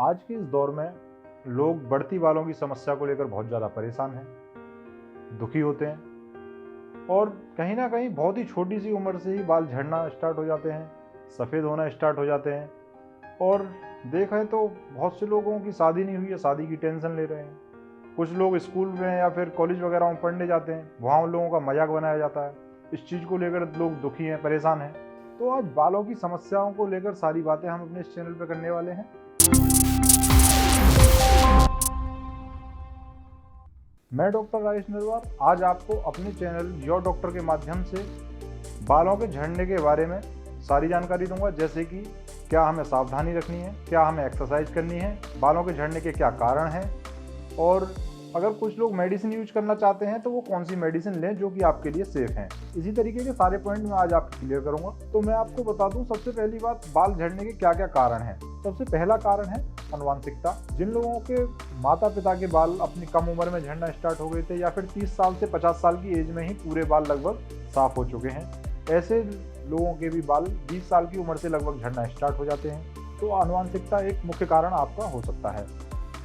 आज के इस दौर में लोग बढ़ती बालों की समस्या को लेकर बहुत ज़्यादा परेशान हैं, दुखी होते हैं और कहीं ना कहीं बहुत ही छोटी सी उम्र से ही बाल झड़ना स्टार्ट हो जाते हैं, सफ़ेद होना स्टार्ट हो जाते हैं। और देखें तो बहुत से लोगों की शादी नहीं हुई है, शादी की टेंशन ले रहे हैं। कुछ लोग स्कूल में या फिर कॉलेज वगैरह में पढ़ने जाते हैं, वहाँ उन लोगों का मजाक बनाया जाता है। इस चीज़ को लेकर लोग दुखी हैं, परेशान हैं। तो आज बालों की समस्याओं को लेकर सारी बातें हम अपने इस चैनल पर करने वाले हैं। मैं डॉक्टर राजेश नरवार आज आपको अपने चैनल योर डॉक्टर के माध्यम से बालों के झड़ने के बारे में सारी जानकारी दूंगा, जैसे कि क्या हमें सावधानी रखनी है, क्या हमें एक्सरसाइज करनी है, बालों के झड़ने के क्या कारण हैं, और अगर कुछ लोग मेडिसिन यूज करना चाहते हैं तो वो कौन सी मेडिसिन लें जो कि आपके लिए सेफ हैं। इसी तरीके के सारे पॉइंट मैं आज आपको क्लियर करूंगा। तो मैं आपको बता दूं, सबसे पहली बात, बाल झड़ने के क्या क्या कारण हैं। सबसे पहला कारण है अनुवांशिकता। जिन लोगों के माता पिता के बाल अपनी कम उम्र में झड़ना स्टार्ट हो गए थे या फिर 30 साल से 50 साल की एज में ही पूरे बाल लगभग साफ हो चुके हैं, ऐसे लोगों के भी बाल 20 साल की उम्र से लगभग झड़ना स्टार्ट हो जाते हैं। तो अनुवांशिकता एक मुख्य कारण आपका हो सकता है।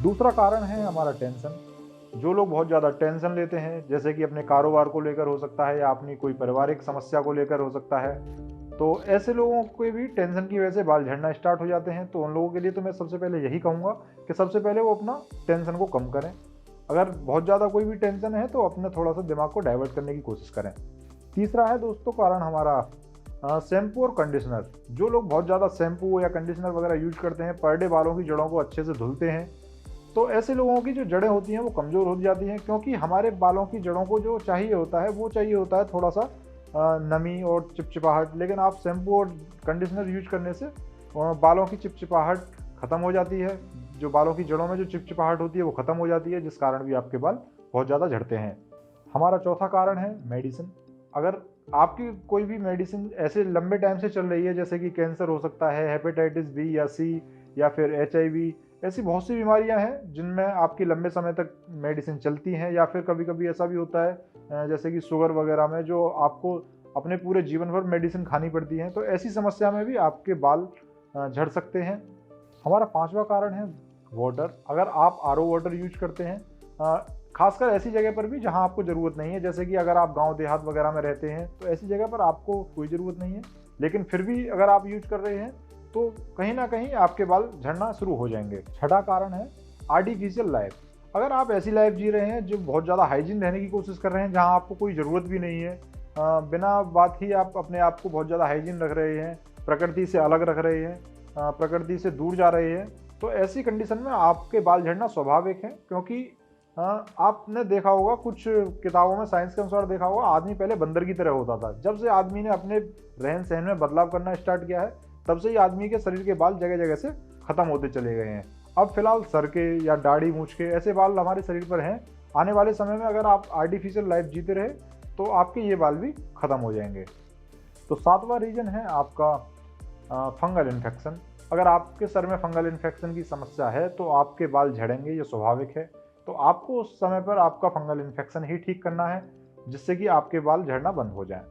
दूसरा कारण है हमारा टेंशन। जो लोग बहुत ज़्यादा टेंशन लेते हैं, जैसे कि अपने कारोबार को लेकर हो सकता है या अपनी कोई पारिवारिक समस्या को लेकर हो सकता है, तो ऐसे लोगों के भी टेंशन की वजह से बाल झड़ना स्टार्ट हो जाते हैं। तो उन लोगों के लिए तो मैं सबसे पहले यही कहूँगा कि सबसे पहले वो अपना टेंशन को कम करें। अगर बहुत ज़्यादा कोई भी टेंशन है तो अपने थोड़ा सा दिमाग को डाइवर्ट करने की कोशिश करें। तीसरा है दोस्तों कारण हमारा शैम्पू और कंडीशनर। जो लोग बहुत ज़्यादा शैम्पू या कंडीशनर वगैरह यूज करते हैं, पर डे बालों की जड़ों को अच्छे से धुलते हैं, तो ऐसे लोगों की जो जड़ें होती हैं वो कमज़ोर हो जाती हैं, क्योंकि हमारे बालों की जड़ों को जो चाहिए होता है वो चाहिए होता है थोड़ा सा नमी और चिपचिपाहट। लेकिन आप शैम्पू और कंडीशनर यूज करने से बालों की चिपचिपाहट ख़त्म हो जाती है। जो बालों की जड़ों में जो चिपचिपाहट होती है वो ख़त्म हो जाती है, जिस कारण भी आपके बाल बहुत ज़्यादा झड़ते हैं। हमारा चौथा कारण है मेडिसिन। अगर आपकी कोई भी मेडिसिन ऐसे लंबे टाइम से चल रही है, जैसे कि कैंसर हो सकता है, हेपेटाइटिस बी या सी, या फिर HIV, ऐसी बहुत सी बीमारियां हैं जिनमें आपकी लंबे समय तक मेडिसिन चलती हैं, या फिर कभी कभी ऐसा भी होता है जैसे कि शुगर वगैरह में जो आपको अपने पूरे जीवन भर मेडिसिन खानी पड़ती हैं, तो ऐसी समस्या में भी आपके बाल झड़ सकते हैं। हमारा पांचवा कारण है वाटर। अगर आप RO वाटर यूज करते हैं, खासकर ऐसी जगह पर भी जहां आपको ज़रूरत नहीं है, जैसे कि अगर आप गांव देहात वगैरह में रहते हैं तो ऐसी जगह पर आपको कोई ज़रूरत नहीं है, लेकिन फिर भी अगर आप यूज कर रहे हैं तो कहीं ना कहीं आपके बाल झड़ना शुरू हो जाएंगे। छठा कारण है आर्टिफिशियल लाइफ। अगर आप ऐसी लाइफ जी रहे हैं जो बहुत ज़्यादा हाइजीन रहने की कोशिश कर रहे हैं, जहां आपको कोई ज़रूरत भी नहीं है, बिना बात ही आप अपने आप को बहुत ज़्यादा हाइजीन रख रहे हैं, प्रकृति से अलग रख रहे हैं, प्रकृति से दूर जा रहे हैं, तो ऐसी कंडीशन में आपके बाल झड़ना स्वाभाविक है। क्योंकि आपने देखा होगा, कुछ किताबों में साइंस के अनुसार देखा होगा, आदमी पहले बंदर की तरह होता था। जब से आदमी ने अपने रहन सहन में बदलाव करना स्टार्ट किया है, तब से ही आदमी के शरीर के बाल जगह जगह से खत्म होते चले गए हैं। अब फिलहाल सर के या दाढ़ी मूछ के ऐसे बाल हमारे शरीर पर हैं। आने वाले समय में अगर आप आर्टिफिशियल लाइफ जीते रहे तो आपके ये बाल भी खत्म हो जाएंगे। तो सातवां रीजन है आपका फंगल इन्फेक्शन। अगर आपके सर में फंगल इन्फेक्शन की समस्या है तो आपके बाल झड़ेंगे, ये स्वाभाविक है। तो आपको उस समय पर आपका फंगल इन्फेक्शन ही ठीक करना है, जिससे कि आपके बाल झड़ना बंद हो जाए।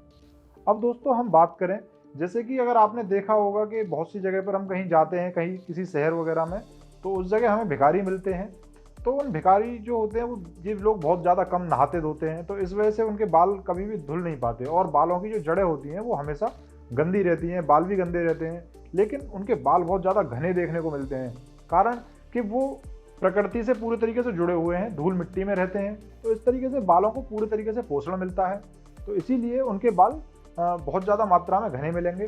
अब दोस्तों हम बात करें, जैसे कि अगर आपने देखा होगा कि बहुत सी जगह पर हम कहीं जाते हैं, कहीं किसी शहर वगैरह में, तो उस जगह हमें भिखारी मिलते हैं। तो उन भिखारी जो होते हैं वो ये लोग बहुत ज़्यादा कम नहाते धोते हैं, तो इस वजह से उनके बाल कभी भी धुल नहीं पाते और बालों की जो जड़ें होती हैं वो हमेशा गंदी रहती हैं, बाल भी गंदे रहते हैं, लेकिन उनके बाल बहुत ज़्यादा घने देखने को मिलते हैं। कारण कि वो प्रकृति से पूरे तरीके से जुड़े हुए हैं, धूल मिट्टी में रहते हैं, तो इस तरीके से बालों को पूरे तरीके से पोषण मिलता है। तो इसीलिए उनके बाल बहुत ज़्यादा मात्रा में घने मिलेंगे।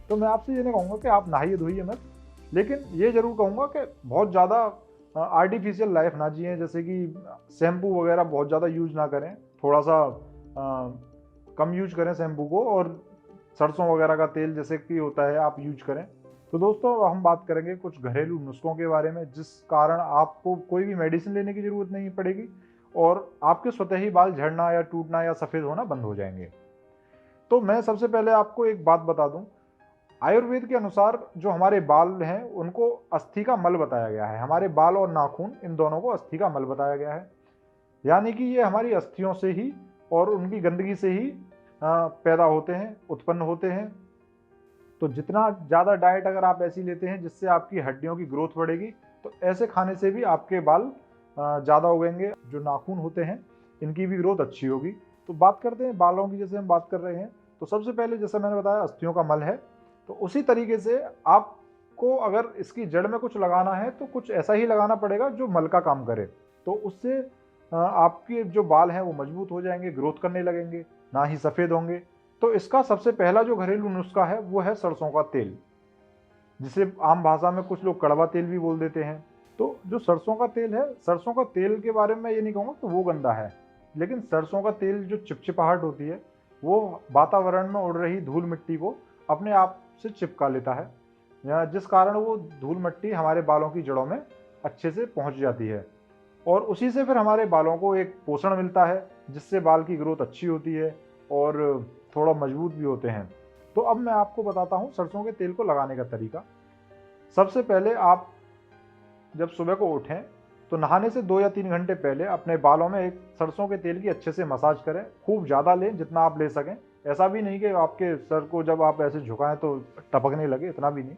तो मैं आपसे ये नहीं कहूँगा कि आप नहाइए धोइए मत, लेकिन ये ज़रूर कहूँगा कि बहुत ज़्यादा आर्टिफिशियल लाइफ ना जिए, जैसे कि शैम्पू वगैरह बहुत ज़्यादा यूज ना करें, थोड़ा सा कम यूज करें शैम्पू को, और सरसों वगैरह का तेल जैसे कि होता है आप यूज करें। तो दोस्तों हम बात करेंगे कुछ घरेलू नुस्खों के बारे में, जिस कारण आपको कोई भी मेडिसिन लेने की ज़रूरत नहीं पड़ेगी और आपके स्वतः ही बाल झड़ना या टूटना या सफ़ेद होना बंद हो जाएंगे। तो मैं सबसे पहले आपको एक बात बता दूं, आयुर्वेद के अनुसार जो हमारे बाल हैं उनको अस्थि का मल बताया गया है। हमारे बाल और नाखून, इन दोनों को अस्थि का मल बताया गया है, यानी कि ये हमारी अस्थियों से ही और उनकी गंदगी से ही पैदा होते हैं, उत्पन्न होते हैं। तो जितना ज़्यादा डाइट अगर आप ऐसी लेते हैं जिससे आपकी हड्डियों की ग्रोथ बढ़ेगी, तो ऐसे खाने से भी आपके बाल ज़्यादा उगेंगे, जो नाखून होते हैं इनकी भी ग्रोथ अच्छी होगी। तो बात करते हैं बालों की, जैसे हम बात कर रहे हैं तो सबसे पहले जैसे मैंने बताया अस्थियों का मल है, तो उसी तरीके से आपको अगर इसकी जड़ में कुछ लगाना है तो कुछ ऐसा ही लगाना पड़ेगा जो मल का काम करे। तो उससे आपके जो बाल हैं वो मजबूत हो जाएंगे, ग्रोथ करने लगेंगे, ना ही सफ़ेद होंगे। तो इसका सबसे पहला जो घरेलू नुस्खा है वो है सरसों का तेल, जिसे आम भाषा में कुछ लोग कड़वा तेल भी बोल देते हैं। तो जो सरसों का तेल है, सरसों का तेल के बारे में ये नहीं कहूँगा तो वो गंदा है, लेकिन सरसों का तेल जो चिपचिपाहट होती है वो वातावरण में उड़ रही धूल मिट्टी को अपने आप से चिपका लेता है, जिस कारण वो धूल मिट्टी हमारे बालों की जड़ों में अच्छे से पहुंच जाती है और उसी से फिर हमारे बालों को एक पोषण मिलता है, जिससे बाल की ग्रोथ अच्छी होती है और थोड़ा मजबूत भी होते हैं। तो अब मैं आपको बताता हूँ सरसों के तेल को लगाने का तरीका। सबसे पहले आप जब सुबह को उठें तो नहाने से 2 या 3 घंटे पहले अपने बालों में एक सरसों के तेल की अच्छे से मसाज करें। खूब ज़्यादा लें, जितना आप ले सकें। ऐसा भी नहीं कि आपके सर को जब आप ऐसे झुकाएं तो टपकने लगे, इतना भी नहीं।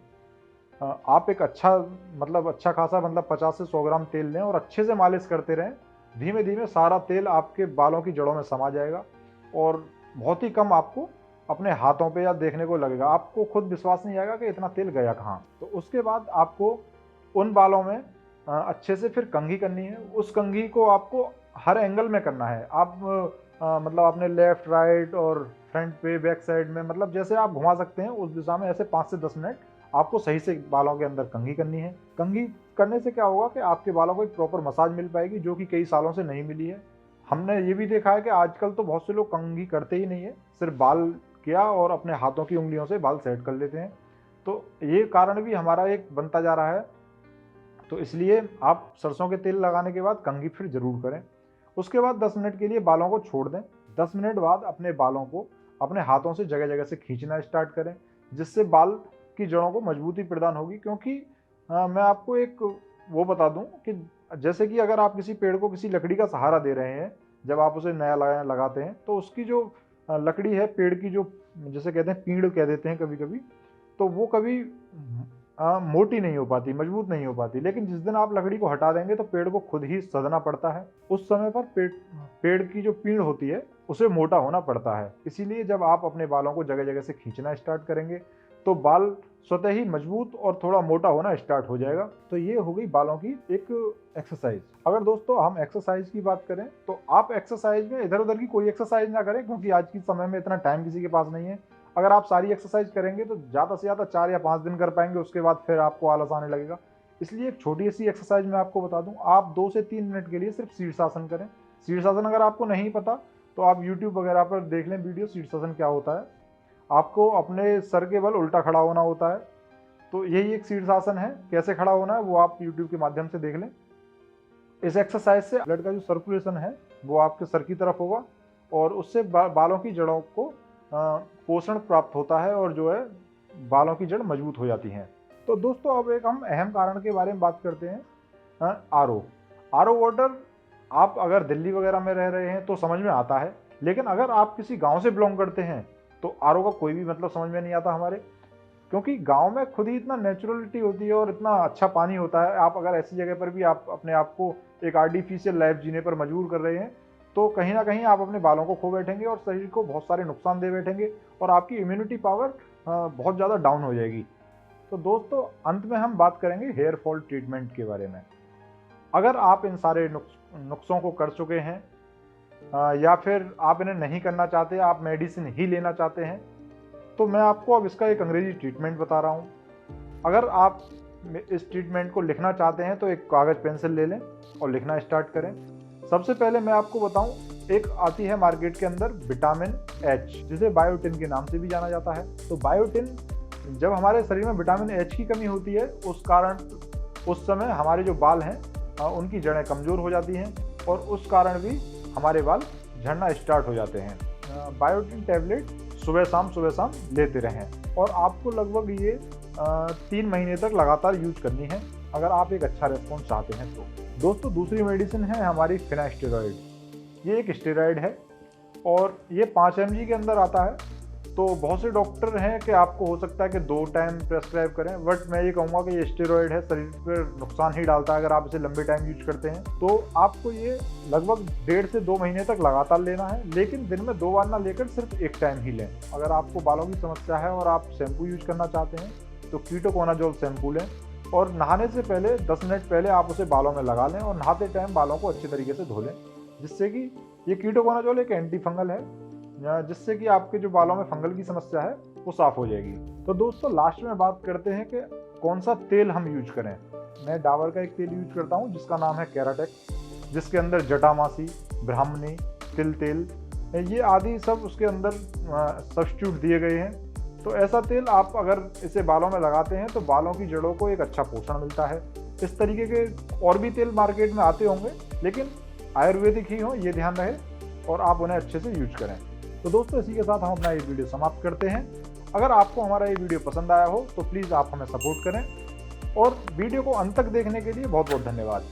आप एक अच्छा खासा 50 से 100 ग्राम तेल लें और अच्छे से मालिश करते रहें। धीमे धीमे सारा तेल आपके बालों की जड़ों में समा जाएगा और बहुत ही कम आपको अपने हाथों पे या देखने को लगेगा। आपको खुद विश्वास नहीं आएगा कि इतना तेल गया कहाँ। तो उसके बाद आपको उन बालों में अच्छे से फिर कंघी करनी है। उस कंघी को आपको हर एंगल में करना है। आप अपने लेफ्ट राइट और फ्रंट पे बैक साइड में जैसे आप घुमा सकते हैं उस दिशा में, ऐसे 5 से 10 मिनट आपको सही से बालों के अंदर कंघी करनी है। कंघी करने से क्या होगा कि आपके बालों को एक प्रॉपर मसाज मिल पाएगी, जो कि कई सालों से नहीं मिली है। हमने ये भी देखा है कि आजकल तो बहुत से लोग कंघी करते ही नहीं है, सिर्फ बाल किया और अपने हाथों की उंगलियों से बाल सेट कर लेते हैं। तो ये कारण भी हमारा एक बनता जा रहा है। तो इसलिए आप सरसों के तेल लगाने के बाद कंघी फिर जरूर करें। उसके बाद 10 मिनट के लिए बालों को छोड़ दें। 10 मिनट बाद अपने बालों को अपने हाथों से जगह जगह से खींचना स्टार्ट करें, जिससे बाल की जड़ों को मजबूती प्रदान होगी। क्योंकि मैं आपको एक वो बता दूं कि जैसे कि अगर आप किसी पेड़ को किसी लकड़ी का सहारा दे रहे हैं, जब आप उसे नया लगाते हैं तो उसकी जो लकड़ी है, पेड़ की जो जैसे कहते हैं पीड़ कह देते हैं कभी कभी, तो वो कभी मोटी नहीं हो पाती, मजबूत नहीं हो पाती। लेकिन जिस दिन आप लकड़ी को हटा देंगे तो पेड़ को खुद ही सदना पड़ता है। उस समय पर पेड़ की जो पीड़ होती है उसे मोटा होना पड़ता है। इसीलिए जब आप अपने बालों को जगह जगह से खींचना स्टार्ट करेंगे तो बाल स्वतः ही मजबूत और थोड़ा मोटा होना स्टार्ट हो जाएगा। तो ये हो गई बालों की एक एक्सरसाइज। अगर दोस्तों हम एक्सरसाइज की बात करें तो आप एक्सरसाइज में इधर उधर की कोई एक्सरसाइज ना करें, क्योंकि आज के समय में इतना टाइम किसी के पास नहीं है। अगर आप सारी एक्सरसाइज करेंगे तो ज़्यादा से ज़्यादा 4 या 5 दिन कर पाएंगे, उसके बाद फिर आपको आलस आने लगेगा। इसलिए एक छोटी सी एक्सरसाइज मैं आपको बता दूं, आप 2 से 3 मिनट के लिए सिर्फ शीर्षासन करें। शीर्षासन अगर आपको नहीं पता तो आप यूट्यूब वगैरह पर देख लें वीडियो, शीर्षासन क्या होता है। आपको अपने सर के बल उल्टा खड़ा होना होता है। तो यही एक शीर्षासन है। कैसे खड़ा होना है वो आप यूट्यूब के माध्यम से देख लें। इस एक्सरसाइज से ब्लड का जो सर्कुलेशन है वो आपके सर की तरफ होगा और उससे बालों की जड़ों को पोषण प्राप्त होता है और जो है बालों की जड़ मजबूत हो जाती हैं। तो दोस्तों अब एक हम अहम कारण के बारे में बात करते हैं। आरओ वाटर आप अगर दिल्ली वगैरह में रह रहे हैं तो समझ में आता है, लेकिन अगर आप किसी गांव से बिलोंग करते हैं तो आरओ का कोई भी समझ में नहीं आता हमारे, क्योंकि गांव में खुद ही इतना नेचुरलिटी होती है और इतना अच्छा पानी होता है। आप अगर ऐसी जगह पर भी आप अपने आप को एक आर्टिफिशियल लाइफ जीने पर मजबूर कर रहे हैं तो कहीं ना कहीं आप अपने बालों को खो बैठेंगे और शरीर को बहुत सारे नुकसान दे बैठेंगे और आपकी इम्यूनिटी पावर बहुत ज़्यादा डाउन हो जाएगी। तो दोस्तों अंत में हम बात करेंगे हेयर फॉल ट्रीटमेंट के बारे में। अगर आप इन सारे नुस्खों को कर चुके हैं या फिर आप इन्हें नहीं करना चाहते, आप मेडिसिन ही लेना चाहते हैं, तो मैं आपको अब इसका एक अंग्रेजी ट्रीटमेंट बता रहा हूँ। अगर आप इस ट्रीटमेंट को लिखना चाहते हैं तो एक कागज़ पेंसिल ले लें और लिखना स्टार्ट करें। सबसे पहले मैं आपको बताऊं, एक आती है मार्केट के अंदर विटामिन एच, जिसे बायोटिन के नाम से भी जाना जाता है। तो बायोटिन, जब हमारे शरीर में विटामिन एच की कमी होती है उस समय हमारे जो बाल हैं उनकी जड़ें कमज़ोर हो जाती हैं और उस कारण भी हमारे बाल झड़ना स्टार्ट हो जाते हैं। बायोटिन टैबलेट सुबह शाम लेते रहें और आपको लगभग ये 3 महीने तक लगातार यूज करनी है अगर आप एक अच्छा रिस्पॉन्स चाहते हैं तो। दोस्तों दूसरी मेडिसिन है हमारी फिनास्टेरॉइड। ये एक स्टेरॉइड है और ये 5 mg के अंदर आता है। तो बहुत से डॉक्टर हैं कि आपको हो सकता है कि 2 टाइम प्रेस्क्राइब करें, बट मैं ये कहूँगा कि ये स्टेरॉयड है, शरीर पर नुकसान ही डालता है अगर आप इसे लंबे टाइम यूज करते हैं। तो आपको ये लगभग 1.5 से 2 महीने तक लगातार लेना है, लेकिन दिन में 2 बार ना लेकर सिर्फ 1 टाइम ही लें। अगर आपको बालों की समस्या है और आप शैम्पू यूज करना चाहते हैं तो कीटोकोनाजोल शैम्पू लें और नहाने से पहले 10 मिनट पहले आप उसे बालों में लगा लें और नहाते टाइम बालों को अच्छे तरीके से धो लें, जिससे कि ये कीटोकोनाजोल एक एंटी फंगल है, जिससे कि आपके जो बालों में फंगल की समस्या है वो साफ हो जाएगी। तो दोस्तों लास्ट में बात करते हैं कि कौन सा तेल हम यूज करें। मैं डाबर का एक तेल यूज करता हूँ जिसका नाम है केराटेक, जिसके अंदर जटामासी, ब्राह्मणी, तिल तेल ये आदि सब उसके अंदर सब्स्टिट्यूट दिए गए हैं। तो ऐसा तेल आप अगर इसे बालों में लगाते हैं तो बालों की जड़ों को एक अच्छा पोषण मिलता है। इस तरीके के और भी तेल मार्केट में आते होंगे, लेकिन आयुर्वेदिक ही हो ये ध्यान रहे और आप उन्हें अच्छे से यूज करें। तो दोस्तों इसी के साथ हम अपना ये वीडियो समाप्त करते हैं। अगर आपको हमारा ये वीडियो पसंद आया हो तो प्लीज़ आप हमें सपोर्ट करें और वीडियो को अंत तक देखने के लिए बहुत बहुत धन्यवाद।